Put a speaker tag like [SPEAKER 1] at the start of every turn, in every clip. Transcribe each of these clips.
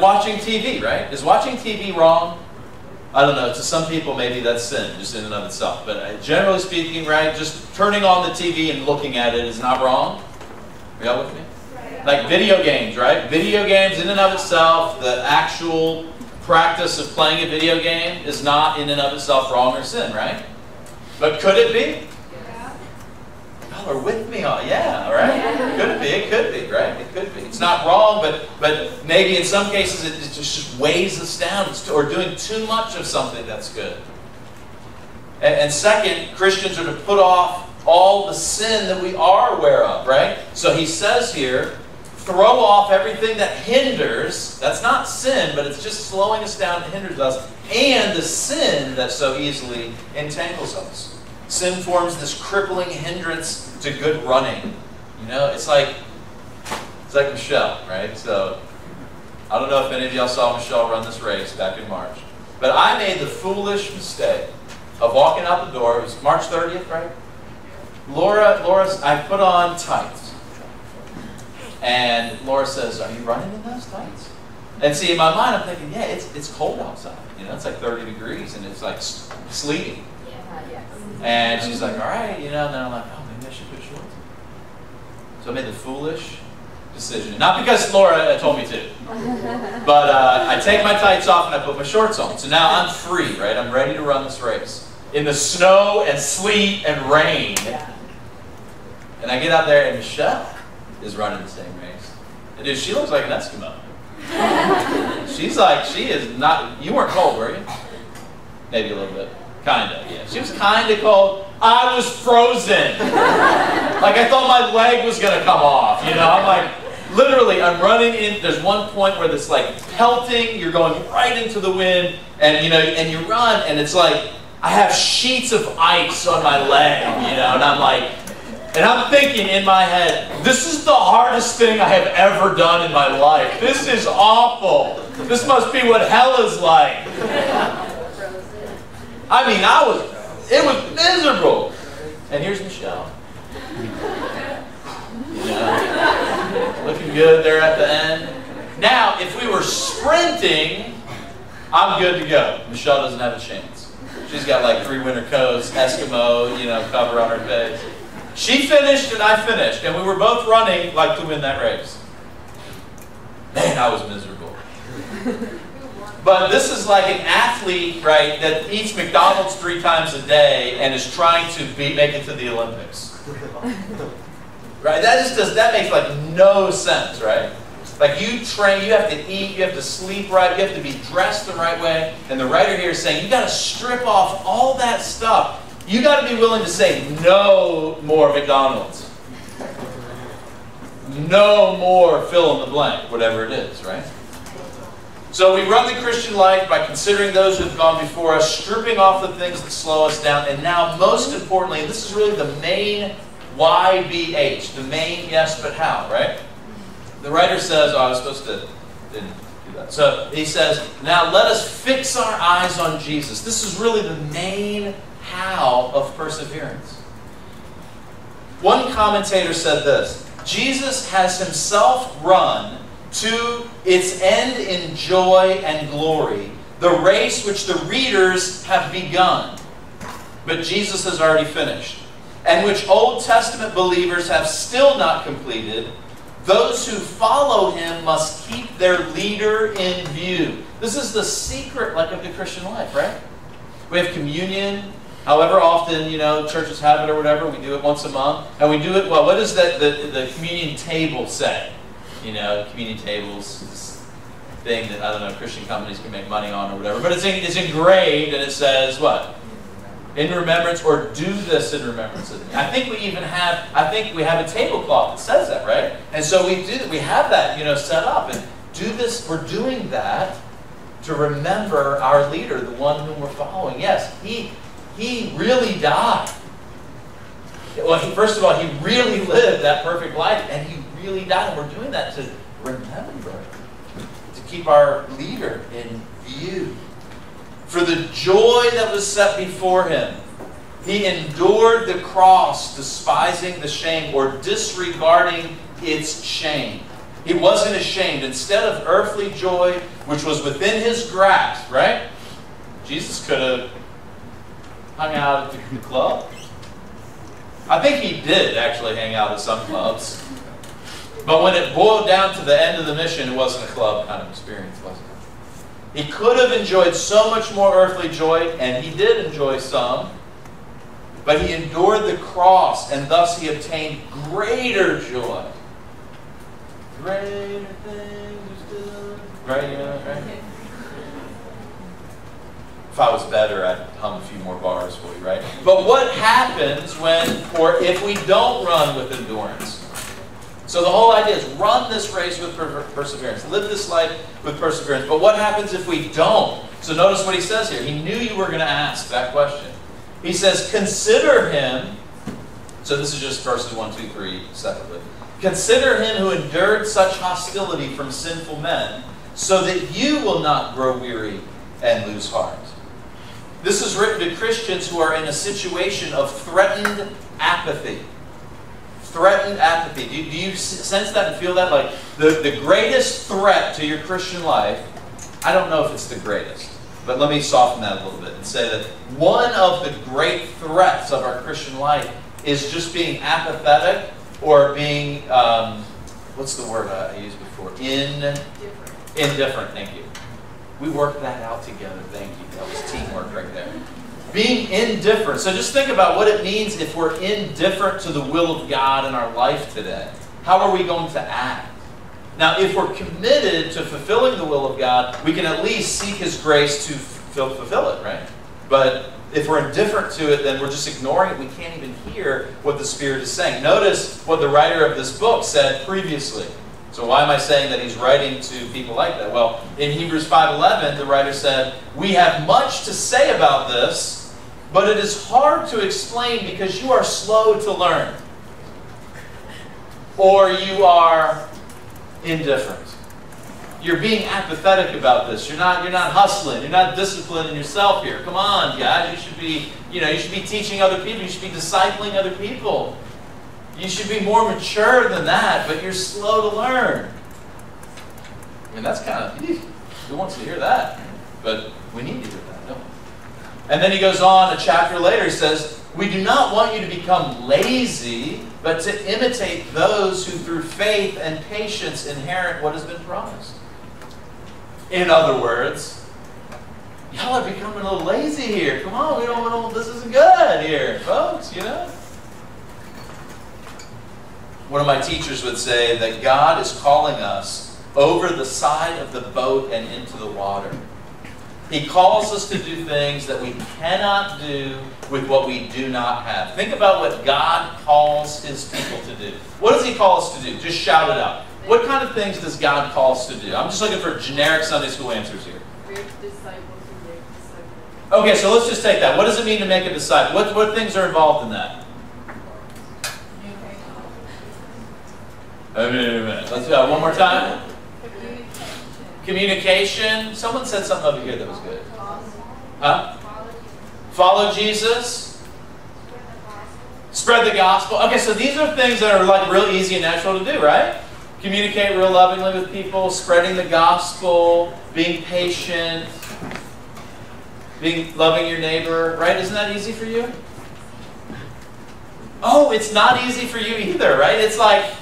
[SPEAKER 1] Watching TV, right? Is watching TV wrong? I don't know. To some people, maybe that's sin, just in and of itself. But generally speaking, right, just turning on the TV and looking at it is not wrong. Are y'all with me? Like video games, right? Video games in and of itself, the actual practice of playing a video game is not in and of itself wrong or sin, right? But could it be? Y'all are with me on, yeah, right? Could it be? It could be, right? It could be. It's not wrong, but maybe in some cases it just weighs us down, or doing too much of something that's good. And second, Christians are to put off all the sin that we are aware of, right? So he says here, throw off everything that hinders. That's not sin, but it's just slowing us down and hinders us. And the sin that so easily entangles us. Sin forms this crippling hindrance to good running. You know, it's like Michelle, right? So, I don't know if any of y'all saw Michelle run this race back in March. But I made the foolish mistake of walking out the door. It was March 30th, right? Laura, I put on tights. And Laura says, "Are you running in those tights?" And see, in my mind, I'm thinking, yeah, it's cold outside. You know, it's like 30 degrees and it's like sleeting. And she's like, "All right," you know, and then I'm like, "Oh, maybe I should put shorts on." So I made the foolish decision. Not because Laura told me to. But I take my tights off and I put my shorts on. So now I'm free, right? I'm ready to run this race. In the snow and sleet and rain. And I get out there and Michelle is running the same race. And dude, she looks like an Eskimo. She's like, she is not, you weren't cold, were you? Maybe a little bit. Kinda, yeah. She was kinda cold. I was frozen. Like I thought my leg was gonna come off, you know? I'm like, literally, I'm running in, there's one point where it's like pelting, you're going right into the wind, and you know, and you run, and it's like, I have sheets of ice on my leg, you know, and I'm like, and I'm thinking in my head, this is the hardest thing I have ever done in my life. This is awful. This must be what hell is like. I mean, it was miserable. And here's Michelle. You know, looking good there at the end. Now, if we were sprinting, I'm good to go. Michelle doesn't have a chance. She's got like 3 winter coats, Eskimo, you know, cover on her face. She finished and I finished, and we were both running like to win that race. Man, I was miserable. But this is like an athlete, right, that eats McDonald's 3 times a day and is trying to make it to the Olympics. Right? That makes like no sense, right? Like you train, you have to eat, you have to sleep right, you have to be dressed the right way. And the writer here is saying you got to strip off all that stuff. You got to be willing to say no more McDonald's. No more fill in the blank, whatever it is, right? So we run the Christian life by considering those who have gone before us, stripping off the things that slow us down, and now most importantly, and this is really the main YBH, the main yes but how, right? The writer says, oh, I was supposed to, didn't do that. So he says, now let us fix our eyes on Jesus. This is really the main how of perseverance. One commentator said this, Jesus has himself run to its end in joy and glory, the race which the readers have begun, but Jesus has already finished, and which Old Testament believers have still not completed. Those who follow him must keep their leader in view. This is the secret, like, of the Christian life, right? We have communion, however often, you know, churches have it or whatever. We do it once a month, and we do it, well, what does the communion table say? You know, communion tables, this thing that, I don't know, Christian companies can make money on or whatever. But it's engraved and it says what? In remembrance, or do this in remembrance of me. I think we have a tablecloth that says that, right? And so we have that, you know, set up. And do this, we're doing that to remember our leader, the one whom we're following. Yes, he really died. Well, first of all, he really lived that perfect life, and he really died, and we're doing that to remember, to keep our leader in view. For the joy that was set before him, he endured the cross, despising the shame, or disregarding its shame. He wasn't ashamed. Instead of earthly joy, which was within his grasp, right? Jesus could have hung out at the club. I think he did actually hang out at some clubs. But when it boiled down to the end of the mission, it wasn't a club kind of experience, was it? He could have enjoyed so much more earthly joy, and he did enjoy some. But he endured the cross, and thus he obtained greater joy. Greater things are still... Right? You know, right? If I was better, I'd hum a few more bars for you, right? But what happens when, or if we don't run with endurance? So the whole idea is run this race with perseverance. Live this life with perseverance. But what happens if we don't? So notice what he says here. He knew you were going to ask that question. He says, consider him. So this is just verses 1, 2, 3 separately. Consider him who endured such hostility from sinful men, so that you will not grow weary and lose heart. This is written to Christians who are in a situation of threatened apathy. Threatened apathy. Do you sense that and feel that? Like the greatest threat to your Christian life, I don't know if it's the greatest, but let me soften that a little bit and say that one of the great threats of our Christian life is just being apathetic or being, what's the word I used before? Indifferent, thank you. We worked that out together, thank you. That was teamwork right there. Being indifferent. So just think about what it means if we're indifferent to the will of God in our life today. How are we going to act? Now, if we're committed to fulfilling the will of God, we can at least seek His grace to fulfill it, right? But if we're indifferent to it, then we're just ignoring it. We can't even hear what the Spirit is saying. Notice what the writer of this book said previously. So why am I saying that he's writing to people like that? Well, in Hebrews 5:11, the writer said, we have much to say about this, but it is hard to explain because you are slow to learn. Or you are indifferent. You're being apathetic about this. You're not hustling. You're not disciplining yourself here. Come on, guys. You should be teaching other people. You should be discipling other people. You should be more mature than that, but you're slow to learn. I mean, that's kind of, who wants to hear that? But we need to hear that, don't we? And then he goes on a chapter later, he says, we do not want you to become lazy, but to imitate those who through faith and patience inherit what has been promised. In other words, y'all are becoming a little lazy here. Come on, we don't, this isn't good here, folks, you know? One of my teachers would say that God is calling us over the side of the boat and into the water. He calls us to do things that we cannot do with what we do not have. Think about what God calls His people to do. What does He call us to do? Just shout it out. What kind of things does God call us to do? I'm just looking for generic Sunday school answers here.
[SPEAKER 2] Make disciples and make disciples.
[SPEAKER 1] Okay, so let's just take that. What does it mean to make a disciple? What things are involved in that? Wait a minute. Let's do one more time. Communication. Someone said something over here that was good. Huh? Follow Jesus. Spread the gospel. Okay, so these are things that are like real easy and natural to do, right? Communicate real lovingly with people, spreading the gospel, being patient, loving your neighbor, right? Isn't that easy for you? Oh, it's not easy for you either, right? It's like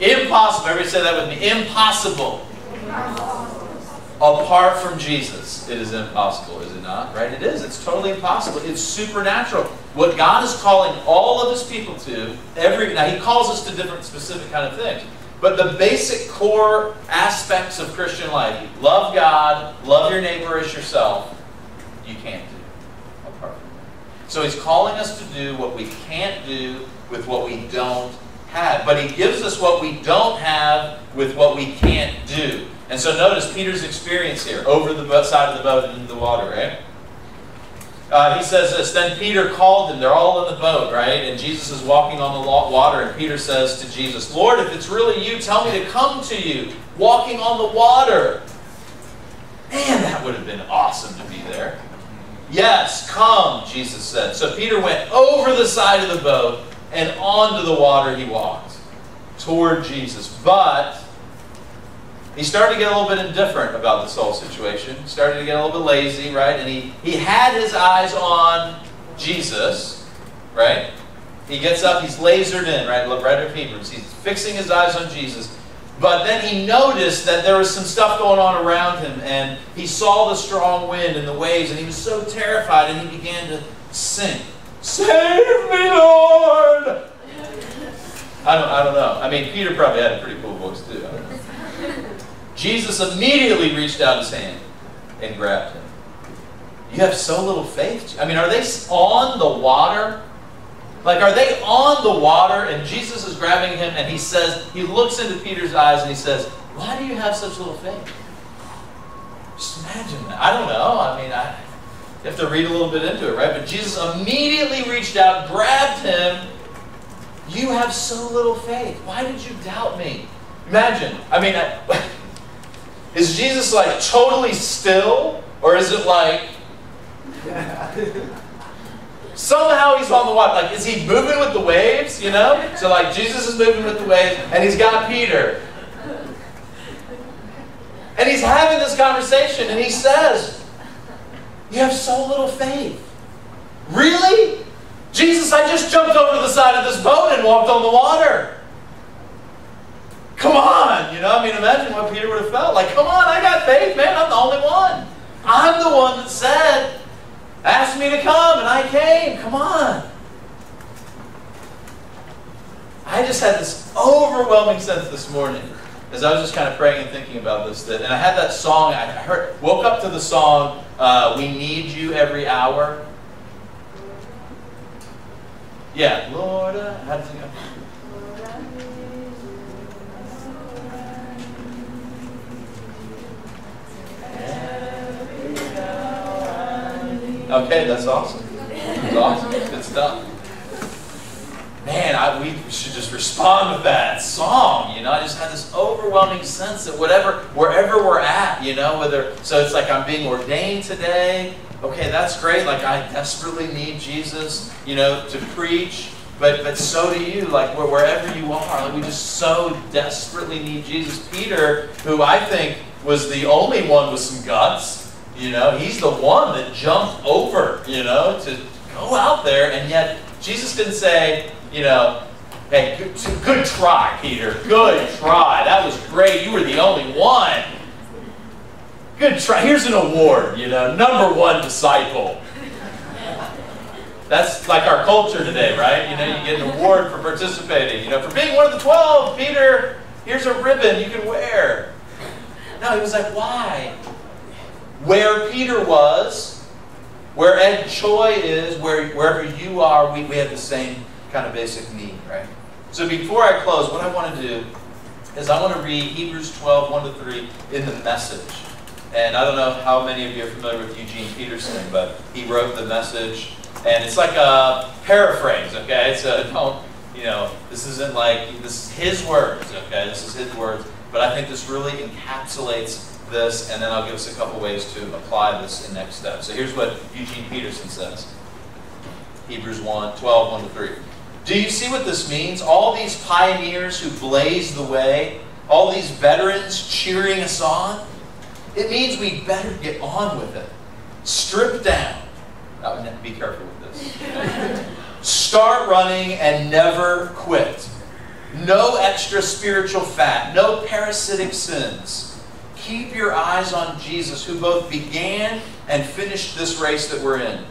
[SPEAKER 1] impossible. Everybody say that with me. Impossible. Apart from Jesus, it is impossible, is it not? Right? It is. It's totally impossible. It's supernatural. What God is calling all of His people to, now He calls us to different specific kind of things. But the basic core aspects of Christian life, love God, love your neighbor as yourself, you can't do apart from that. So He's calling us to do what we can't do with what we don't have. But He gives us what we don't have with what we can't do. And so notice Peter's experience here, over the side of the boat and into the water, right? He says this, then Peter called them. They're all in the boat, right? And Jesus is walking on the water, and Peter says to Jesus, Lord, if it's really you, tell me to come to you, walking on the water. Man, that would have been awesome to be there. Yes, come, Jesus said. So Peter went over the side of the boat, and onto the water he walked toward Jesus. But he started to get a little bit indifferent about this whole situation. He started to get a little bit lazy, right? And he had his eyes on Jesus, right? He gets up, he's lasered in, right? Look, right at Hebrews. He's fixing his eyes on Jesus. But then he noticed that there was some stuff going on around him, and he saw the strong wind and the waves, and he was so terrified, and he began to sing, "Save me, Lord!" I don't know. I mean, Peter probably had a pretty cool voice too. I don't know. Jesus immediately reached out his hand and grabbed him. You have so little faith. I mean, are they on the water? Like, are they on the water and Jesus is grabbing him and he says, he looks into Peter's eyes and he says, "Why do you have such little faith?" Just imagine that. I don't know. I mean, you have to read a little bit into it, right? But Jesus immediately reached out, grabbed him. "You have so little faith. Why did you doubt me?" Imagine. I mean, is Jesus like totally still? Or is it like... somehow he's on the water. Like, is he moving with the waves, you know? So like Jesus is moving with the waves and he's got Peter. And he's having this conversation and he says, "You have so little faith." Really? "Jesus, I just jumped over to the side of this boat and walked on the water." Come on, you know? I mean, imagine what Peter would have felt. Like, come on, I got faith, man. I'm the only one. I'm the one that said, asked me to come, and I came. Come on. I just had this overwhelming sense this morning as I was just kind of praying and thinking about this. And I had that song. I woke up to the song, "We Need You Every Hour." Yeah. Lord, how does it go? Okay, that's awesome. That's awesome. Good stuff. Man, we should just respond with that song. You know, I just had this overwhelming sense that wherever we're at, you know, so it's like I'm being ordained today. Okay, that's great. Like, I desperately need Jesus, you know, to preach. But so do you. Like, wherever you are, like, we just so desperately need Jesus. Peter, who I think was the only one with some guts. You know, he's the one that jumped over, you know, to go out there. And yet, Jesus didn't say, you know, "Hey, good try, Peter. Good try. That was great. You were the only one. Good try. Here's an award, you know, #1 disciple." That's like our culture today, right? You know, you get an award for participating. You know, for being one of the 12, Peter, here's a ribbon you can wear. No, he was like, why? Where Peter was, where Ed Choi is, wherever you are, we have the same kind of basic need, right? So before I close, what I want to do is I want to read Hebrews 12, 1-3 in the Message. And I don't know how many of you are familiar with Eugene Peterson, but he wrote the Message. And it's like a paraphrase, okay? So this isn't like, this is his words, okay? This is his words. But I think this really encapsulates this, and then I'll give us a couple ways to apply this in next steps. So here's what Eugene Peterson says. Hebrews 12, 1-3. Do you see what this means? All these pioneers who blazed the way, all these veterans cheering us on, it means we better get on with it. Strip down. Be careful with this. Start running and never quit. No extra spiritual fat. No parasitic sins. Keep your eyes on Jesus, who both began and finished this race that we're in.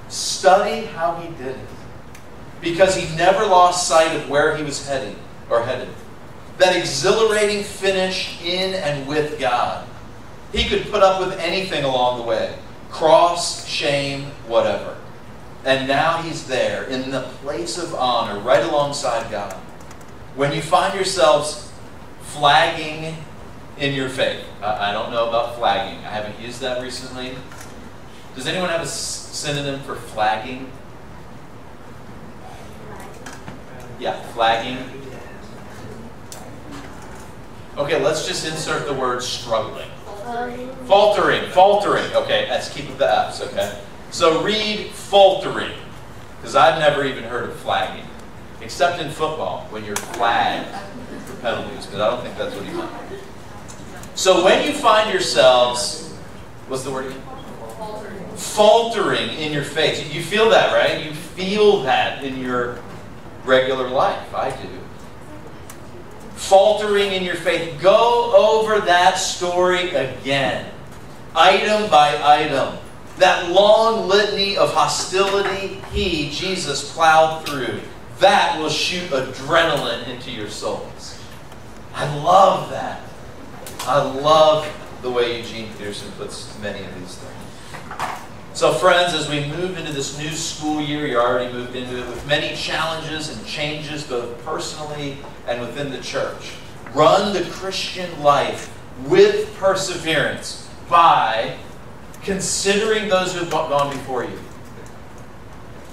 [SPEAKER 1] Study how he did it, because he never lost sight of where he was headed. That exhilarating finish in and with God. He could put up with anything along the way. Cross, shame, whatever. And now he's there in the place of honor, right alongside God. When you find yourselves flagging in your faith. I don't know about flagging. I haven't used that recently. Does anyone have a synonym for flagging? Yeah, flagging. Okay, let's just insert the word struggling. Faltering. Okay, let's keep with the F's, okay? So read faltering, because I've never even heard of flagging, except in football, when you're flagged for penalties, but I don't think that's what he meant. So when you find yourselves, what's the word again? Faltering in your faith. You feel that, right? You feel that in your regular life. I do. Faltering in your faith. Go over that story again. Item by item. That long litany of hostility He, Jesus, plowed through. That will shoot adrenaline into your souls. I love that. I love the way Eugene Peterson puts many of these things. So friends, as we move into this new school year, you're already moved into it with many challenges and changes, both personally and within the church. Run the Christian life with perseverance by considering those who have gone before you.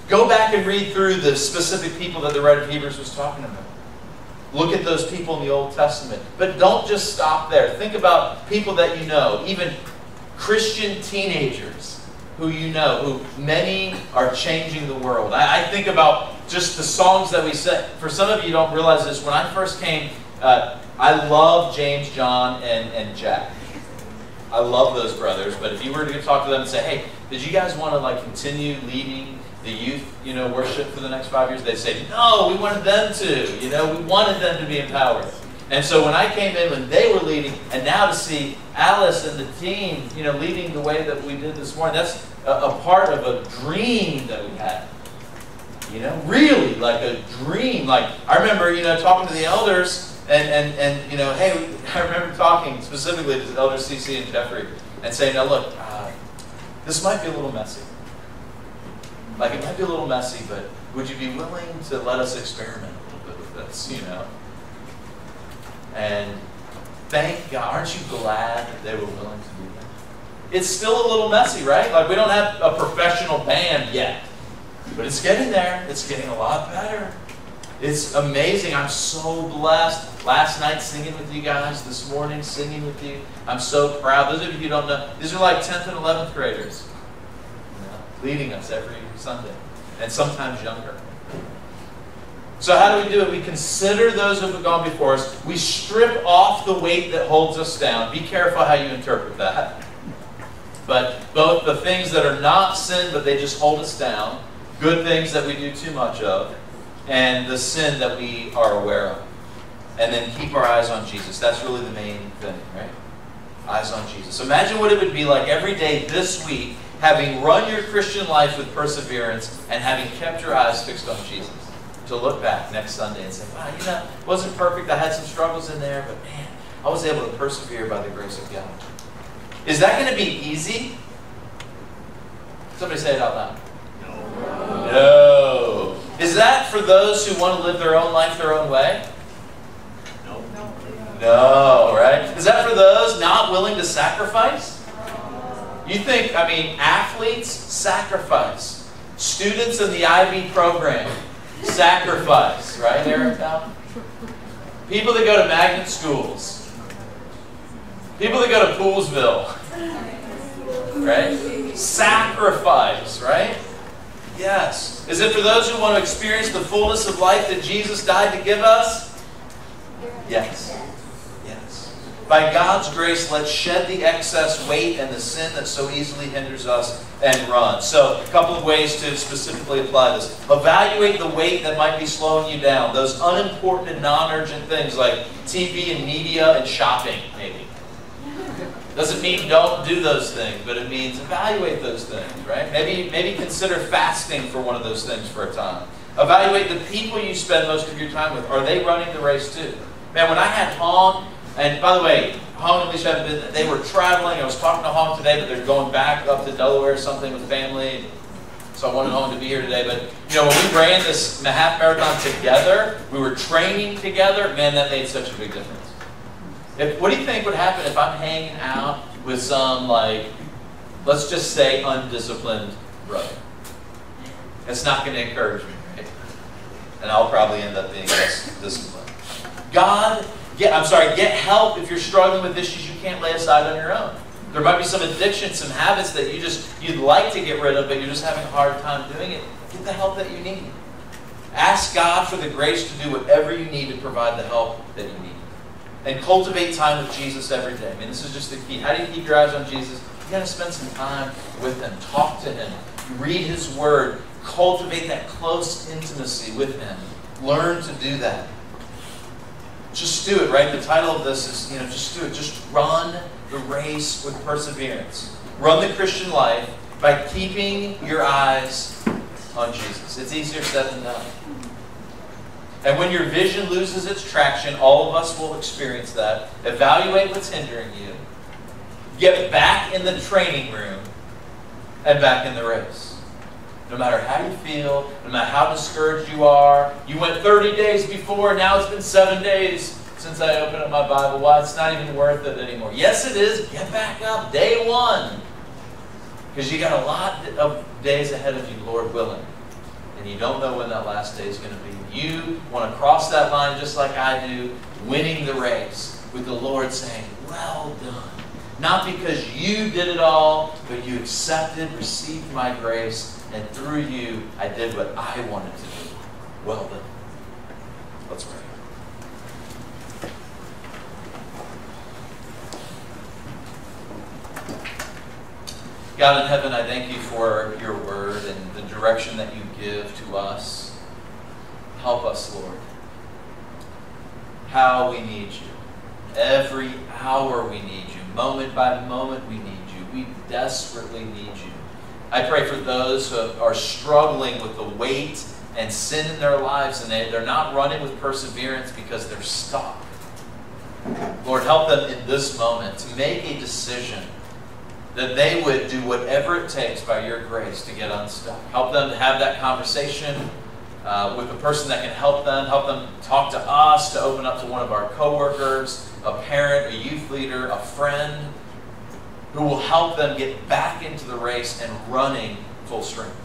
[SPEAKER 1] Go back and read through the specific people that the writer of Hebrews was talking about. Look at those people in the Old Testament. But don't just stop there. Think about people that you know, even Christian teenagers who you know, who many are changing the world. I think about just the songs that we sang. For some of you don't realize this. When I first came, I love James, John, and Jack. I love those brothers. But if you were to talk to them and say, hey, did you guys want to continue leading the youth, worship for the next 5 years? They say, no, we wanted them to. We wanted them to be empowered. And so when I came in, when they were leading, and now to see Alice and the team, leading the way that we did this morning, that's a part of a dream that we had. Really like a dream. Like I remember, talking to the elders, and hey, I remember talking specifically to Elder CC and Jeffrey, and saying, now look, this might be a little messy. It might be a little messy, but would you be willing to let us experiment a little bit with this, And thank God, aren't you glad that they were willing to do that? It's still a little messy, right? We don't have a professional band yet. But it's getting there. It's getting a lot better. It's amazing. I'm so blessed. Last night singing with you guys, this morning singing with you. I'm so proud. Those of you who don't know, these are like 10th and 11th graders. Leading us every Sunday, and sometimes younger. So how do we do it? We consider those who have gone before us. We strip off the weight that holds us down. Be careful how you interpret that. But both the things that are not sin, but they just hold us down, good things that we do too much of, and the sin that we are aware of. And then keep our eyes on Jesus. That's really the main thing, right? Eyes on Jesus. Imagine what it would be like every day this week, having run your Christian life with perseverance and having kept your eyes fixed on Jesus. To look back next Sunday and say, wow, it wasn't perfect. I had some struggles in there, but man, I was able to persevere by the grace of God. Is that going to be easy? Somebody say it out loud. No. Is that for those who want to live their own life their own way? No. No, right? Is that for those not willing to sacrifice? You think, athletes sacrifice. Students in the IB program sacrifice, right, Eric? People that go to magnet schools. People that go to Poolsville. Right? Sacrifice, right? Yes. Is it for those who want to experience the fullness of life that Jesus died to give us? Yes. By God's grace, let's shed the excess weight and the sin that so easily hinders us and run. So, a couple of ways to specifically apply this. Evaluate the weight that might be slowing you down. Those unimportant and non-urgent things like TV and media and shopping, maybe. Doesn't mean don't do those things, but it means evaluate those things, right? Maybe consider fasting for one of those things for a time. Evaluate the people you spend most of your time with. Are they running the race too? Man, when I had Hong, and by the way, Hong and Alicia haven't been, they were traveling. I was talking to Hong today, but they're going back up to Delaware or something with family. So I wanted Hong to be here today. But when we ran this half marathon together, we were training together, man, that made such a big difference. What do you think would happen if I'm hanging out with some, let's just say, undisciplined brother? It's not going to encourage me, right? And I'll probably end up being less disciplined. Get help if you're struggling with issues you can't lay aside on your own. There might be some addictions, some habits that you'd like to get rid of, but you're just having a hard time doing it. Get the help that you need. Ask God for the grace to do whatever you need to provide the help that you need. And cultivate time with Jesus every day. I mean, this is just the key. How do you keep your eyes on Jesus? You got to spend some time with Him. Talk to Him. Read His Word. Cultivate that close intimacy with Him. Learn to do that. Just do it, right? The title of this is, just do it. Just run the race with perseverance. Run the Christian life by keeping your eyes on Jesus. It's easier said than done. And when your vision loses its traction, all of us will experience that. Evaluate what's hindering you. Get back in the training room and back in the race. No matter how you feel, no matter how discouraged you are. You went 30 days before, now it's been 7 days since I opened up my Bible. Why? It's not even worth it anymore. Yes, it is. Get back up. Day one. Because you got a lot of days ahead of you, Lord willing. And you don't know when that last day is going to be. You want to cross that line just like I do, winning the race with the Lord saying, well done. Not because you did it all, but you accepted, received my grace, and through you, I did what I wanted to do. Well done. Let's pray. God in heaven, I thank you for your word and the direction that you give to us. Help us, Lord. How we need you. Every hour we need you. Moment by moment we need you. We desperately need you. I pray for those who are struggling with the weight and sin in their lives, and they're not running with perseverance because they're stuck. Lord, help them in this moment to make a decision that they would do whatever it takes by your grace to get unstuck. Help them to have that conversation with a person that can help them talk to us, to open up to one of our coworkers, a parent, a youth leader, a friend, who will help them get back into the race and running full strength.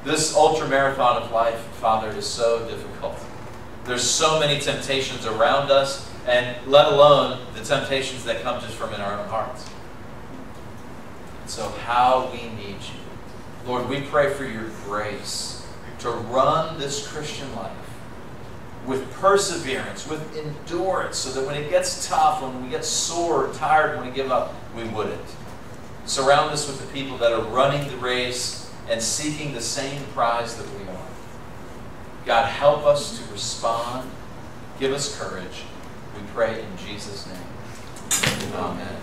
[SPEAKER 1] This ultra marathon of life, Father, is so difficult. There's so many temptations around us, and let alone the temptations that come just from in our own hearts. So how we need you. Lord, we pray for your grace to run this Christian life with perseverance, with endurance, so that when it gets tough, when we get sore, tired, when we give up, we wouldn't. Surround us with the people that are running the race and seeking the same prize that we are. God, help us to respond. Give us courage. We pray in Jesus' name. Amen.